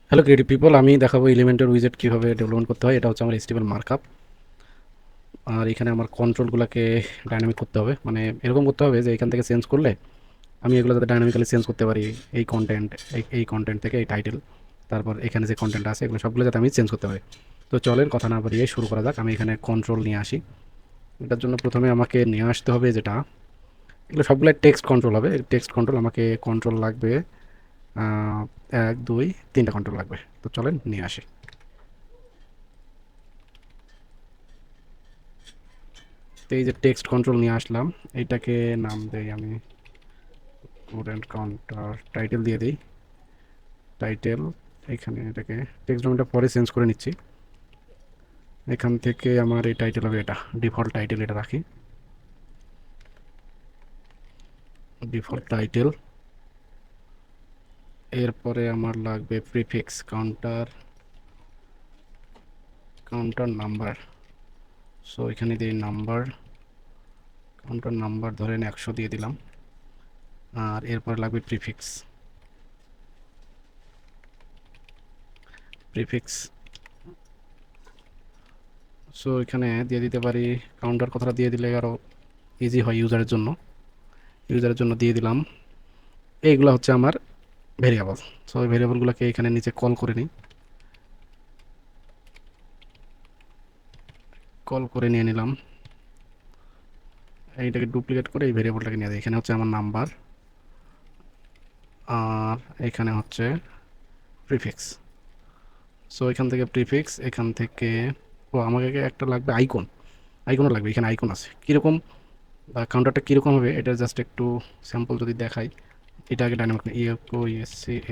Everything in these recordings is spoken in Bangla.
হ্যালো ক্রিয়েটিভ পিপল, আমি দেখাবো এলিমেন্টের উইজেট কীভাবে ডেভেলপমেন্ট করতে হয়। এটা হচ্ছে আমার HTML মার্কআপ। আর এখানে আমার কন্ট্রোলগুলোকে ডাইনামিক করতে হবে, মানে এরকম করতে হবে যে এখান থেকে চেঞ্জ করলে আমি এগুলো যাতে ডাইনামিক্যালি চেঞ্জ করতে পারি। এই কন্টেন্ট, এই কন্টেন্ট থেকে এই টাইটেল, তারপর এখানে যে কন্টেন্ট আছে এগুলো সবগুলো যাতে আমি চেঞ্জ করতে পারি। তো চলেন কথা না বাড়িয়ে শুরু করা যাক। আমি এখানে কন্ট্রোল নিয়ে আসি। এটার জন্য প্রথমে আমাকে নিয়ে আসতে হবে যেটা, এগুলো সবগুলো টেক্সট কন্ট্রোল হবে। টেক্সট কন্ট্রোল আমাকে কন্ট্রোল লাগবে 1 2 3টা কন্ট্রোল লাগবে। তো চলেন নিয়ে আসি। তো এই যে টেক্সট কন্ট্রোল নিয়ে আসলাম, এইটাকে নাম দেই আমি স্টুডেন্ট কাউন্টার, টাইটেল দিয়ে দিই টাইটেল। এখানে এটাকে টেক্সট ডকুমেন্টটা পরে চেঞ্জ করে নিচ্ছি। এখান থেকে আমার এই টাইটেল হবে, এটা ডিফল্ট টাইটেল, এটা রাখি ডিফল্ট টাইটেল। এরপরে আমার লাগবে prefix counter, counter number. So এখানে দিই নাম্বার, কাউন্টার নাম্বার ধরেন 100 দিয়ে দিলাম। আর এরপরে লাগবে প্রিফিক্স, প্রিফিক্স। সো এখানে দিয়ে দিতে পারি কাউন্টার, কথাটা দিয়ে দিলে আরও ইজি হয় ইউজারের জন্য। ইউজারের জন্য দিয়ে দিলাম। এইগুলো হচ্ছে আমার ভেরিয়েবল। সো এই ভেরিয়েবলগুলোকে এখানে নিচে কল করে নিই, কল করে নিয়ে নিলাম। এইটাকে ডুপ্লিকেট করে এই ভেরিয়েবলটাকে নিয়ে দিই। এখানে হচ্ছে আমার নাম্বার, আর এখানে হচ্ছে প্রিফিক্স। সো এখান থেকে প্রিফিক্স, এখান থেকে আমাকে একটা লাগবে আইকন, আইকনও লাগবে। এখানে আইকন আছে কীরকম, কাউন্টারটা কীরকম হবে এটা জাস্ট একটু স্যাম্পল যদি দেখাই। এটা আগে ডাইনামিক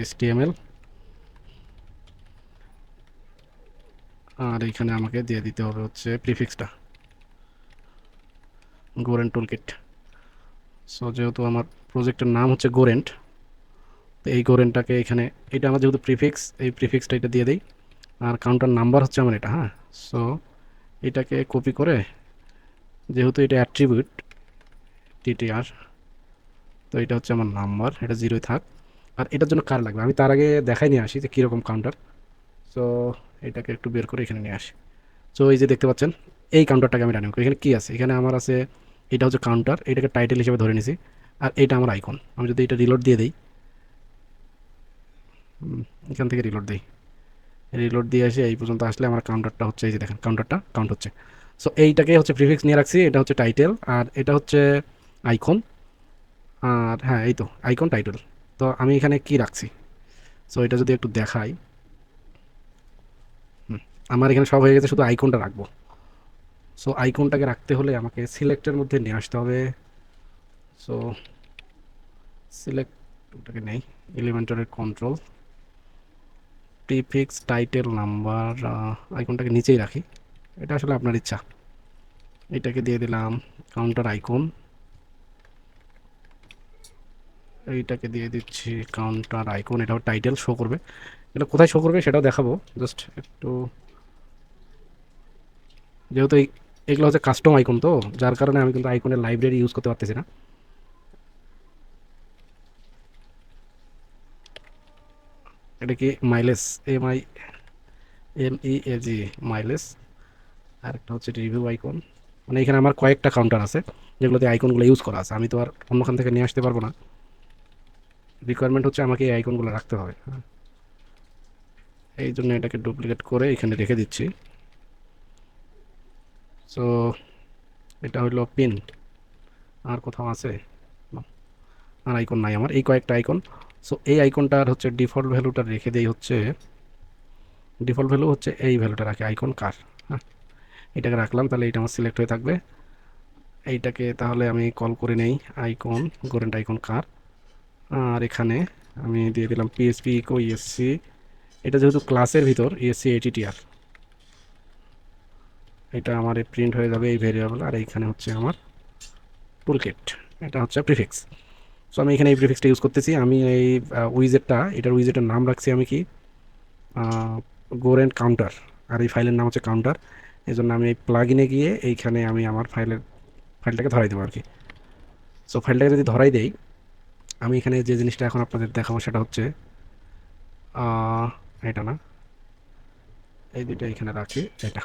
HTML, আর এখানে আমাকে দিয়ে দিতে হবে হচ্ছে প্রিফিক্সটা, গোরেন্ট টুলকিট। সো যেহেতু আমার প্রজেক্টের নাম হচ্ছে গোরেন্ট, তো এই গোরেন্টটাকে এখানে, এটা আমার যেহেতু প্রিফিক্স, এই প্রিফিক্সটা এটা দিয়ে দিই। আর কাউন্টার নাম্বার হচ্ছে আমার এটা, হ্যাঁ। সো এটাকে কপি করে, যেহেতু এটা অ্যাট্রিবিউট TTR, তো এটা হচ্ছে আমার নাম্বার, এটা 0 থাক। আর এটার জন্য কার লাগবে আমি তার আগে দেখাই নিয়ে আসি যে কীরকম কাউন্টার। সো এটাকে একটু বের করে এখানে নিয়ে আসি। সো এই যে দেখতে পাচ্ছেন, এই কাউন্টারটাকে আমি ডাইনামিক, এখানে কী আছে, এখানে আমার আছে, এটা হচ্ছে কাউন্টার, এটাকে টাইটেল হিসেবে ধরে নিছি। আর এটা আমার আইকন। আমি যদি এটা রিলোড দিয়ে দিই, এখান থেকে রিলোড দিই, রিলোড দিয়ে এসে এই পর্যন্ত আসলে আমার কাউন্টারটা হচ্ছে, এই যে দেখেন কাউন্টারটা কাউন্ট হচ্ছে। সো এইটাকে হচ্ছে প্রিফিক্স নিয়ে রাখছি, এটা হচ্ছে টাইটেল, আর এটা হচ্ছে আইকন। আর হ্যাঁ, এই তো আইকন টাইটেল। তো আমি এখানে কি রাখছি, সো এটা যদি একটু দেখাই, আমার এখানে সব হয়ে গেছে, শুধু আইকনটা রাখবো। সো আইকনটাকে রাখতে হলে আমাকে সিলেক্টের মধ্যে নিয়ে আসতে হবে। সো সিলেক্টটাকে নেই, এলিমেন্টারের কন্ট্রোল, প্রিফিক্স টাইটেল নাম্বার, আইকনটাকে নিচেই রাখি। এটা আসলে আপনার ইচ্ছা। এটাকে দিয়ে দিলাম কাউন্টার আইকন, এইটাকে দিয়ে দিচ্ছি কাউন্টার আইকন, এটাও টাইটেল শো করবে। এটা কোথায় শো করবে সেটাও দেখাবো, জাস্ট একটু, যেহেতু এগুলো হচ্ছে কাস্টম আইকন, তো যার কারণে আমি কিন্তু আইকনের লাইব্রেরি ইউজ করতে পারতেছি না। এটা কি মাইলেজ, MILEAG, মাইলেজ। আর একটা হচ্ছে রিভিউ আইকন। মানে এখানে আমার কয়েকটা কাউন্টার আছে যেগুলোতে আইকনগুলো ইউজ করা আছে, আমি তো আর অন্যখান থেকে নিয়ে আসতে পারবো না। রিকোয়ারমেন্ট হচ্ছে আমাকে এই আইকনগুলো রাখতে হবে, হ্যাঁ। এই জন্য এটাকে ডুপ্লিকেট করে এখানে রেখে দিচ্ছি। সো এটা হলো পিন। আর কোথাও আছে না, আর আইকন নাই আমার, এই কয়েকটা আইকন। সো এই আইকনটার হচ্ছে ডিফল্ট ভ্যালুটা রেখে দেই, হচ্ছে ডিফল্ট ভ্যালু হচ্ছে এই ভ্যালুটা রাখে আইকন কার, হ্যাঁ। এটাকে রাখলাম, তাহলে এটা আমার সিলেক্ট হয়ে থাকবে। এইটাকে তাহলে আমি কল করে নেই, আইকন গোরেন্ট আইকন কার। আর এখানে আমি দিয়ে দিলাম PHP ইকো ESC, এটা যেহেতু ক্লাসের ভিতর ESC ATTR, এটা আমার প্রিন্ট হয়ে যাবে এই ভেরিয়েবল। আর এইখানে হচ্ছে আমার টুলকিট, এটা হচ্ছে প্রিফিক্স। সো আমি এখানে এই প্রিফিক্সটা ইউজ করতেছি। আমি এই উইজেটটা, এটার উইজেটের নাম রাখছি আমি কি, গোরেন্ট কাউন্টার। আর এই ফাইলের নাম হচ্ছে কাউন্টার। এই জন্য আমি এই প্লাগইনে গিয়ে এইখানে আমি আমার ফাইলটাকে ধরাই দেবো আর কি। সো ফাইলটাকে যদি ধরাই দেই, আমি এখানে যে জিনিসটা এখন আপনাদের দেখাবো সেটা হচ্ছে এটা না, এই দুইটা এখানে রাখি, এটা।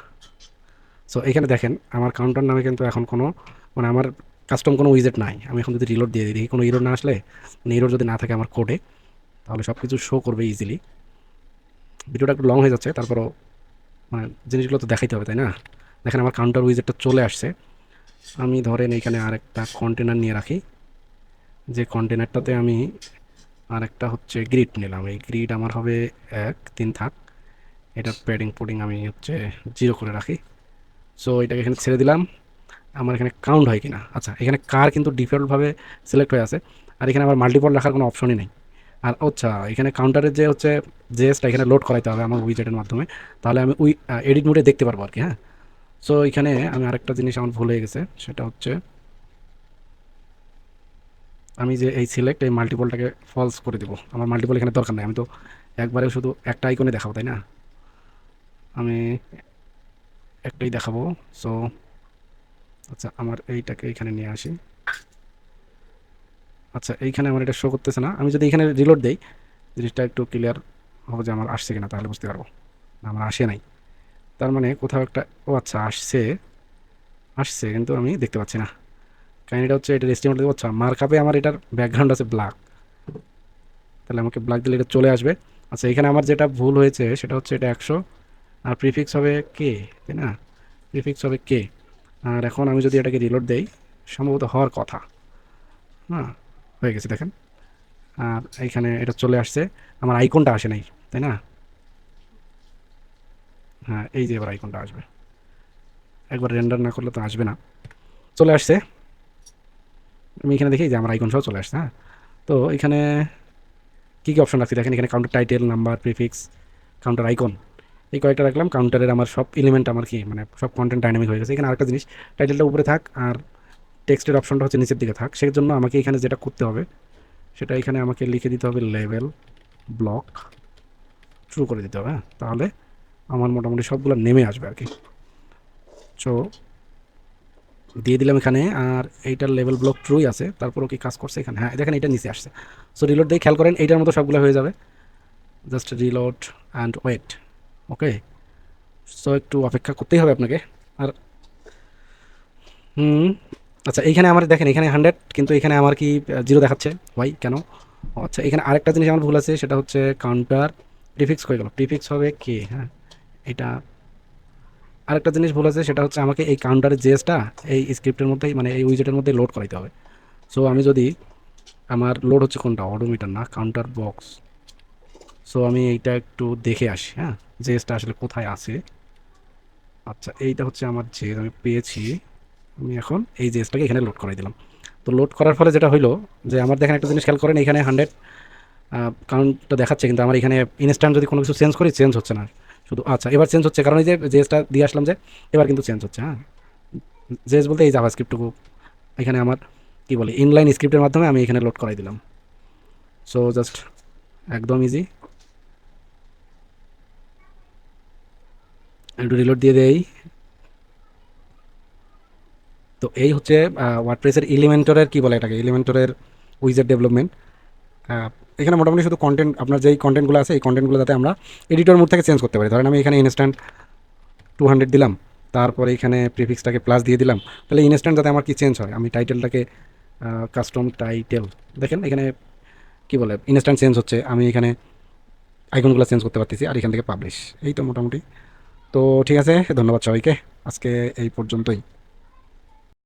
সো এখানে দেখেন আমার কাউন্টার নামে কিন্তু এখন কোনো মানে আমার কাস্টম কোনো উইজেট নাই। আমি এখন যদি রিলোড দিয়ে দিই, দেখি কোনো ইরোর না আসলে, মানে ইরোর যদি না থাকে আমার কোডে, তাহলে সব কিছু শো করবে ইজিলি। ভিডিওটা একটু লং হয়ে যাচ্ছে, তারপরও মানে জিনিসগুলো তো দেখাইতে হবে, তাই না? দেখেন আমার কাউন্টার উইজেটটা চলে আসছে। আমি ধরেন এখানে আরেকটা কন্টেনার নিয়ে রাখি, যে কন্টেনারটাতে আমি আরেকটা হচ্ছে গ্রিড নিলাম। এই গ্রিড আমার হবে 1 3 থাক। এটার প্যাডিং পুডিং আমি হচ্ছে 0 করে রাখি। সো এটাকে এখানে ছেড়ে দিলাম। আমার এখানে কাউন্ট হয় কিনা, আচ্ছা এখানে কার কিন্তু ডিফল্টভাবে সিলেক্ট হয়ে আছে, আর এখানে আমার মাল্টিপল রাখার কোনো অপশনই নেই। আর আচ্ছা এখানে কাউন্টারের যে হচ্ছে জেএসটা এখানে লোড করাইতে হবে আমার উইজেটের মাধ্যমে, তাহলে আমি এডিট মোডে দেখতে পারবো আর কি। হ্যাঁ, সো এখানে আমি আরেকটা জিনিস আমার ভুল হয়ে গেছে, সেটা হচ্ছে আমি যে এই সিলেক্ট এই মাল্টিপলটাকে ফলস করে দেবো। আমার মাল্টিপল এখানে দরকার নেই, আমি তো একবারে শুধু একটা আইকনে দেখাবো, তাই না? আমি একটাই দেখাবো। সো আচ্ছা আমার এইটাকে এখানে নিয়ে আসি। আচ্ছা এইখানে আমার এটা শো করতেছে না, আমি যদি এখানে রিলোড দেই জিনিসটা একটু ক্লিয়ার হবে যে আমার আসছে কিনা, তাহলে বুঝতে পারবো। না, আমার আসে নাই, তার মানে কোথাও একটা, ও আচ্ছা আসছে, আসছে কিন্তু আমি দেখতে পাচ্ছি না। কারণ এটা হচ্ছে এটা এস্টিমেট দেবো। আচ্ছা মার্কআপে আমার এটার ব্যাকগ্রাউন্ড আছে ব্ল্যাক, তাহলে আমাকে ব্ল্যাক দিলে এটা চলে আসবে। আচ্ছা এখানে আমার যেটা ভুল হয়েছে সেটা হচ্ছে এটা 100, আর প্রিফিক্স হবে কে, তাই না? প্রিফিক্স হবে কে। আর এখন আমি যদি এটাকে রিলোড দেই, সম্ভবত হওয়ার কথা। হ্যাঁ, হয়ে গেছে দেখেন। আর এইখানে এটা চলে আসছে, আমার আইকনটা আসে নাই, তাই না? হ্যাঁ, এই যে এবার আইকনটা আসবে, একবার রেন্ডার না করলে তো আসবে না। চলে আসছে, আমি এখানে দেখি যে আমার আইকন সহ চলে আসছে। হ্যাঁ, তো এখানে কী কী অপশন রাখছি দেখেন, এখানে counter title, number, prefix, counter icon, এই কয়েকটা রাখলাম। কাউন্টারের আমার সব এলিমেন্ট আমার কি মানে সব কন্টেন্ট ডাইনামিক হয়ে গেছে। এখানে আরেকটা জিনিস, টাইটেলটা উপরে থাক আর টেক্সটের অপশনটা হচ্ছে নিচের দিকে থাক। সেই জন্য আমাকে এখানে যেটা করতে হবে সেটা এখানে আমাকে লিখে দিতে হবে লেভেল ব্লক ট্রু করে দিতে হবে। হ্যাঁ, তাহলে আমার মোটামুটি সবগুলো নেমে আসবে আর কি। সো দিয়ে দিলাম এখানে, আর এইটার লেভেল ব্লক ট্রুই আছে, তারপরও কি কাজ করছে এখানে? হ্যাঁ দেখেন এটা নিচে আসছে। সো রিলোড দিয়ে খেয়াল করেন এইটার মতো সবগুলো হয়ে যাবে। Just reload and wait. Okay, so একটু অপেক্ষা করতেই হবে আপনাকে। আর হুম, আচ্ছা এইখানে আমার দেখেন এখানে 100, কিন্তু এখানে আমার কি 0 দেখাচ্ছে? ওয়াই কেন? ও আচ্ছা, এখানে আরেকটা জিনিস আমার ভুল আছে, সেটা হচ্ছে কাউন্টার প্রিফিক্স হয়ে গেল, প্রিফিক্স হবে কে। হ্যাঁ, এটা আরেকটা জিনিস ভুল আছে, সেটা হচ্ছে আমাকে এই কাউন্টারের জেএসটা এই স্ক্রিপ্টের মধ্যেই মানে এই উইজেটের মধ্যে লোড করাইতে হবে। সো আমি যদি আমার লোড হচ্ছে কোনটা, অডোমিটার না কাউন্টার বক্স। সো আমি এইটা একটু দেখে আসি, হ্যাঁ, জেএসটা আসলে কোথায় আছে। আচ্ছা এইটা হচ্ছে আমার জেএস, আমি পেয়েছি। আমি এখন এই জেএসটাকে এখানে লোড করাই দিলাম। তো লোড করার ফলে যেটা হইলো যে আমার দেখেন একটা জিনিস খেয়াল করেন, এখানে 100 কাউন্টটা দেখাচ্ছে, কিন্তু আমার এখানে ইনস্ট্যান্ট যদি কোনো কিছু চেঞ্জ করি চেঞ্জ হচ্ছে না শুধু। আচ্ছা এবার চেঞ্জ হচ্ছে, কারণ এই যে জেএসটা দিয়ে আসলাম যে, এবার কিন্তু চেঞ্জ হচ্ছে। হ্যাঁ, জেএস বলতে এই জাভাস্ক্রিপ্টটুকু এখানে আমার কি বলে ইনলাইন স্ক্রিপ্টের মাধ্যমে আমি এখানে লোড করাই দিলাম। সো জাস্ট একদম ইজি, একটু রিলোড দিয়ে দেই। তো এই হচ্ছে ওয়ার্ডপ্রেসের এলিমেন্টরের কি বলে এটাকে, এলিমেন্টরের উইজার ডেভেলপমেন্ট। এখানে মোটামুটি শুধু কন্টেন্ট, আপনার যেই কন্টেন্টগুলো আছে এই কন্টেন্টগুলো যাতে আমরা এডিটর মোড থেকে চেঞ্জ করতে পারি। ধরেন আমি এখানে ইনস্ট্যান্ট 200 দিলাম, তারপরে এখানে প্রিফিক্সটাকে প্লাস দিয়ে দিলাম, তাহলে ইনস্ট্যান্ট যাতে আমার কি চেঞ্জ হয়, আমি টাইটেলটাকে কাস্টম টাইটেল, দেখেন এখানে কি বলে ইনস্ট্যান্ট চেঞ্জ হচ্ছে, আমি এখানে আইকনগুলো চেঞ্জ করতে পারতেছি, আর এখান থেকে পাবলিশ। এই তো মোটামুটি। তো ঠিক আছে, ধন্যবাদ সবাইকে, আজকে এই পর্যন্তই।